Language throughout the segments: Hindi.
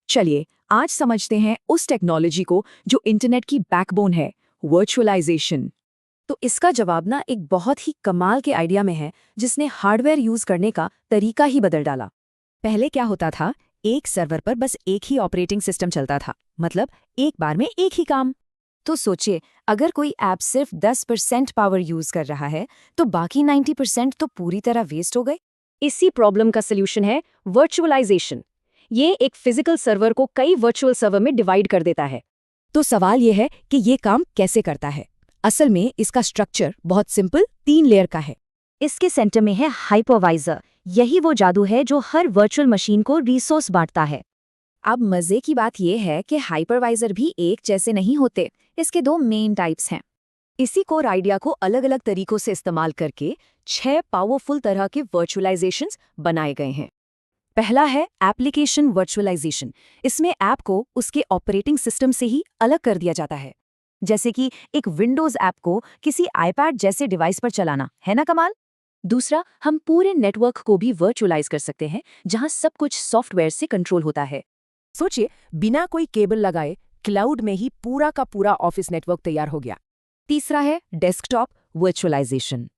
चलिए आज समझते हैं उस टेक्नोलॉजी को जो इंटरनेट की बैकबोन है, वर्चुअलाइजेशन। तो इसका जवाब ना एक बहुत ही कमाल के आइडिया में है, जिसने हार्डवेयर यूज करने का तरीका ही बदल डाला। पहले क्या होता था, एक सर्वर पर बस एक ही ऑपरेटिंग सिस्टम चलता था, मतलब एक बार में एक ही काम। तो सोचिए, अगर कोई ऐप सिर्फ 10% पावर यूज कर रहा है, तो बाकी 90% तो पूरी तरह वेस्ट हो गए। इसी प्रॉब्लम का सलूशन है वर्चुअलाइजेशन। ये एक फिजिकल सर्वर को कई वर्चुअल सर्वर में डिवाइड कर देता है। तो सवाल ये है कि ये काम कैसे करता है। असल में इसका स्ट्रक्चर बहुत सिंपल 3 लेयर का है। इसके सेंटर में है हाइपरवाइजर। यही वो जादू है जो हर वर्चुअल मशीन को रिसोर्स बांटता है। अब मजे की बात यह है कि हाइपरवाइजर भी एक जैसे नहीं होते। इसके 2 मेन टाइप्स हैं। इसी कोर आइडिया को अलग अलग तरीकों से इस्तेमाल करके 6 पावरफुल तरह के वर्चुअलाइजेशंस बनाए गए हैं। पहला है एप्लीकेशन वर्चुअलाइजेशन। इसमें ऐप को उसके ऑपरेटिंग सिस्टम से ही अलग कर दिया जाता है। जैसे कि एक विंडोज ऐप को किसी आईपैड जैसे डिवाइस पर चलाना, है ना कमाल। दूसरा, हम पूरे नेटवर्क को भी वर्चुअलाइज कर सकते हैं, जहां सब कुछ सॉफ्टवेयर से कंट्रोल होता है। सोचिए, बिना कोई केबल लगाए क्लाउड में ही पूरा का पूरा ऑफिस नेटवर्क तैयार हो गया। तीसरा है डेस्कटॉप वर्चुअलाइजेशन।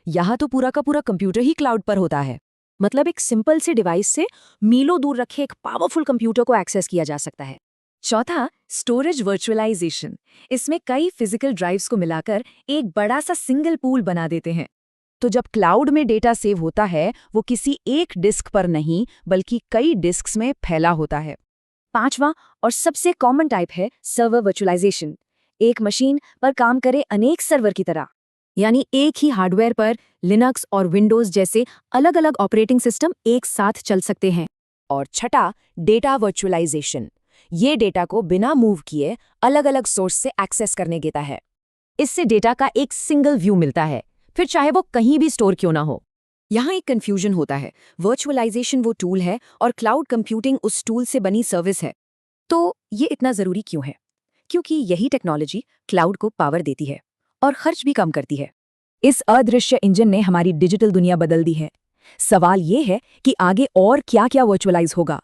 यहाँ तो पूरा का पूरा कंप्यूटर ही क्लाउड पर होता है। मतलब एक सिंपल से डिवाइस से मीलों दूर रखे एक पावरफुल कंप्यूटर को एक्सेस किया जा सकता है। चौथा, स्टोरेज वर्चुअलाइजेशन। इसमें कई फिजिकल ड्राइव्स को मिलाकर एक बड़ा सा सिंगल पूल बना देते हैं। तो जब क्लाउड में डेटा सेव होता है, वो किसी एक डिस्क पर नहीं बल्कि कई डिस्क्स में फैला होता है। पांचवा और सबसे कॉमन टाइप है सर्वर वर्चुअलाइजेशन। एक मशीन पर काम करे अनेक सर्वर की तरह, यानी एक ही हार्डवेयर पर लिनक्स और विंडोज जैसे अलग अलग ऑपरेटिंग सिस्टम एक साथ चल सकते हैं। और छठा, डेटा वर्चुअलाइजेशन। ये डेटा को बिना मूव किए अलग अलग सोर्स से एक्सेस करने देता है। इससे डेटा का एक सिंगल व्यू मिलता है, फिर चाहे वो कहीं भी स्टोर क्यों ना हो। यहाँ एक कंफ्यूजन होता है। वर्चुअलाइजेशन वो टूल है और क्लाउड कंप्यूटिंग उस टूल से बनी सर्विस है। तो ये इतना ज़रूरी क्यों है? क्योंकि यही टेक्नोलॉजी क्लाउड को पावर देती है और खर्च भी कम करती है। इस अदृश्य इंजन ने हमारी डिजिटल दुनिया बदल दी है। सवाल ये है कि आगे और क्या क्या वर्चुअलाइज होगा।